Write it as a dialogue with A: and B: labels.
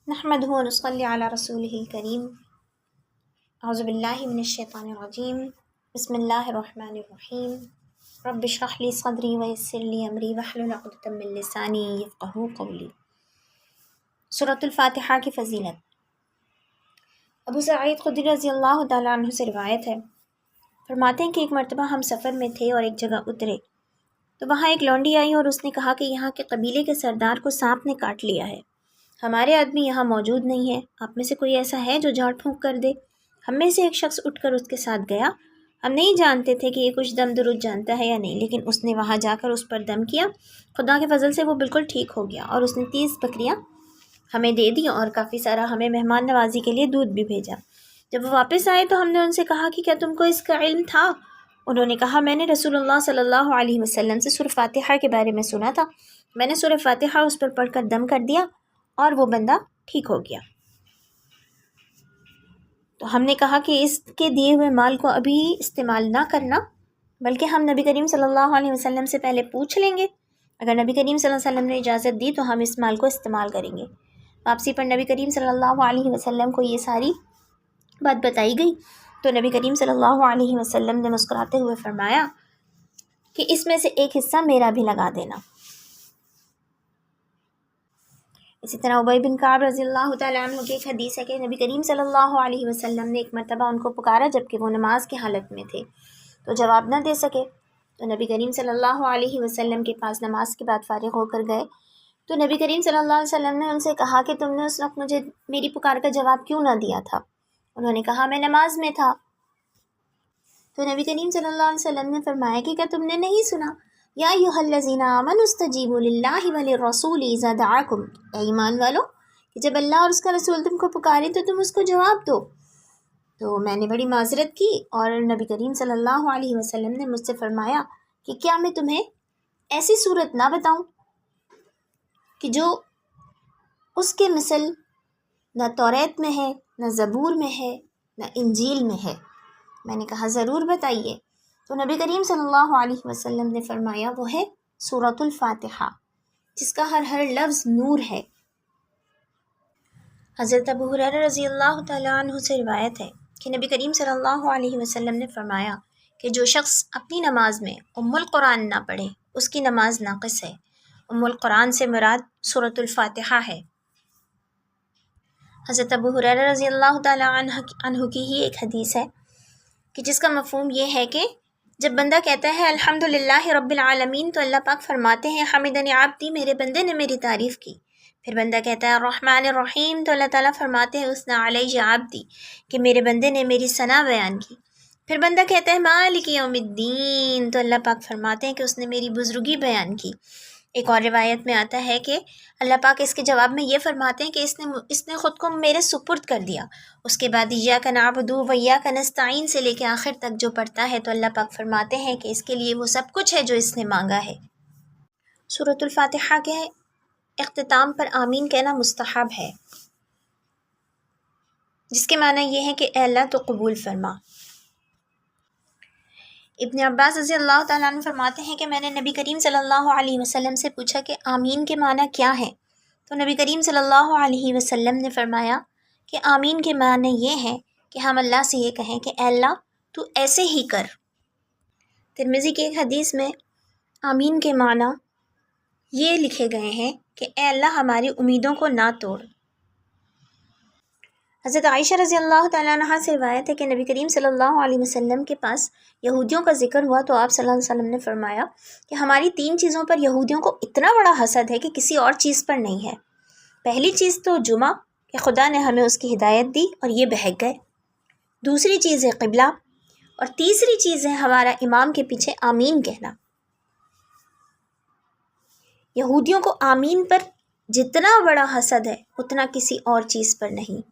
A: نحمده ونصلي على رسوله الكريم اعوذ باللہ من الشیطان الرجیم بسم اللہ الرحمن الرحیم رب اشرح لی صدری ویسر لی امری واحلل عقدۃ من لسانی یفقہوا قولی۔ سورۃ الفاتحہ کی فضیلت۔ ابو سعید خدری رضی اللہ تعالیٰ عنہ سے روایت ہے، فرماتے ہیں کہ ایک مرتبہ ہم سفر میں تھے اور ایک جگہ اترے تو وہاں ایک لونڈی آئی اور اس نے کہا کہ یہاں کے قبیلے کے سردار کو سانپ نے کاٹ لیا ہے، ہمارے آدمی یہاں موجود نہیں ہے، آپ میں سے کوئی ایسا ہے جو جھاڑ پھونک کر دے؟ ہم میں سے ایک شخص اٹھ کر اس کے ساتھ گیا۔ ہم نہیں جانتے تھے کہ یہ کچھ دم درود جانتا ہے یا نہیں، لیکن اس نے وہاں جا کر اس پر دم کیا، خدا کے فضل سے وہ بالکل ٹھیک ہو گیا، اور اس نے 30 بکریاں ہمیں دے دی اور کافی سارا ہمیں مہمان نوازی کے لیے دودھ بھی بھیجا۔ جب وہ واپس آئے تو ہم نے ان سے کہا کہ کیا تم کو اس کا علم تھا؟ انہوں نے کہا، میں نے رسول اللہ صلی اللہ علیہ وسلم سے سورہ فاتحہ کے بارے میں سنا تھا، میں نے سورہ فاتحہ اس پر پڑھ کر دم کر دیا اور وہ بندہ ٹھیک ہو گیا۔ تو ہم نے کہا کہ اس کے دیے ہوئے مال کو ابھی استعمال نہ کرنا، بلکہ ہم نبی کریم صلی اللہ علیہ وسلم سے پہلے پوچھ لیں گے، اگر نبی کریم صلی اللہ علیہ وسلم نے اجازت دی تو ہم اس مال کو استعمال کریں گے۔ واپسی پر نبی کریم صلی اللہ علیہ وسلم کو یہ ساری بات بتائی گئی تو نبی کریم صلی اللہ علیہ وسلم نے مسکراتے ہوئے فرمایا کہ اس میں سے ایک حصہ میرا بھی لگا دینا۔ اسی طرح ابی بن کعب رضی اللہ تعالیٰ عنہ کی ایک حدیث ہے کہ نبی کریم صلی اللہ علیہ وسلم نے ایک مرتبہ ان کو پکارا جبکہ وہ نماز کی حالت میں تھے، تو جواب نہ دے سکے، تو نبی کریم صلی اللہ علیہ وسلم کے پاس نماز کے بعد فارغ ہو کر گئے تو نبی کریم صلی اللہ علیہ وسلم نے ان سے کہا کہ تم نے اس وقت مجھے میری پکار کا جواب کیوں نہ دیا تھا؟ انہوں نے کہا، میں نماز میں تھا۔ تو نبی کریم صلی اللہ علیہ وسلم نے فرمایا کہ کیا تم نے نہیں سنا، یا ایھا الذین آمنوا استجیبوا للہ وللرسول اذا دعاکم، اے ایمان والو کہ جب اللہ اور اس کا رسول تم کو پکارے تو تم اس کو جواب دو۔ تو میں نے بڑی معذرت کی اور نبی کریم صلی اللہ علیہ وسلم نے مجھ سے فرمایا کہ کیا میں تمہیں ایسی صورت نہ بتاؤں کہ جو اس کے مثل نہ توریت میں ہے، نہ زبور میں ہے، نہ انجیل میں ہے؟ میں نے کہا ضرور بتائیے۔ تو نبی کریم صلی اللہ علیہ وسلم نے فرمایا وہ ہے سورۃ الفاتحہ، جس کا ہر لفظ نور ہے۔ حضرت ابو ہریرہ رضی اللہ تعالیٰ عنہ سے روایت ہے کہ نبی کریم صلی اللہ علیہ وسلم نے فرمایا کہ جو شخص اپنی نماز میں ام القرآن نہ پڑھے اس کی نماز ناقص ہے۔ ام القرآن سے مراد سورۃ الفاتحہ ہے۔ حضرت ابو ہریرہ رضی اللہ تعالیٰ عنہ کی ہی ایک حدیث ہے کہ جس کا مفہوم یہ ہے کہ جب بندہ کہتا ہے الحمدللہ رب العالمین تو اللہ پاک فرماتے ہیں حمدنی عبدی، میرے بندے نے میری تعریف کی۔ پھر بندہ کہتا ہے الرحمن الرحیم تو اللہ تعالیٰ فرماتے ہیں اثنی علی عبدی کہ میرے بندے نے میری ثنا بیان کی۔ پھر بندہ کہتا ہے مالک یوم الدین تو اللہ پاک فرماتے ہیں کہ اس نے میری بزرگی بیان کی۔ ایک اور روایت میں آتا ہے کہ اللہ پاک اس کے جواب میں یہ فرماتے ہیں کہ اس نے خود کو میرے سپرد کر دیا۔ اس کے بعد ایاک نعبد و ایاک نستعین سے لے کے آخر تک جو پڑھتا ہے تو اللہ پاک فرماتے ہیں کہ اس کے لیے وہ سب کچھ ہے جو اس نے مانگا ہے۔ سورۃ الفاتحہ کے اختتام پر آمین کہنا مستحب ہے، جس کے معنی یہ ہے کہ اے اللہ تو قبول فرما۔ ابن عباس رضی اللہ تعالیٰ عنہ فرماتے ہیں کہ میں نے نبی کریم صلی اللہ علیہ وسلم سے پوچھا کہ آمین کے معنی کیا ہے؟ تو نبی کریم صلی اللہ علیہ وسلم نے فرمایا کہ آمین کے معنی یہ ہے کہ ہم اللہ سے یہ کہیں کہ اے اللہ تو ایسے ہی کر۔ ترمذی کی ایک حدیث میں آمین کے معنی یہ لکھے گئے ہیں کہ اے اللہ ہماری امیدوں کو نہ توڑ۔ حضرت عائشہ رضی اللہ تعالیٰ عنہ سے روایت ہے کہ نبی کریم صلی اللہ علیہ وسلم کے پاس یہودیوں کا ذکر ہوا تو آپ صلی اللہ علیہ وسلم نے فرمایا کہ ہماری 3 چیزوں پر یہودیوں کو اتنا بڑا حسد ہے کہ کسی اور چیز پر نہیں ہے۔ پہلی چیز تو جمعہ کہ خدا نے ہمیں اس کی ہدایت دی اور یہ بہک گئے، دوسری چیز ہے قبلہ، اور تیسری چیز ہے ہمارا امام کے پیچھے آمین کہنا۔ یہودیوں کو آمین پر جتنا بڑا حسد ہے اتنا کسی اور چیز پر نہیں۔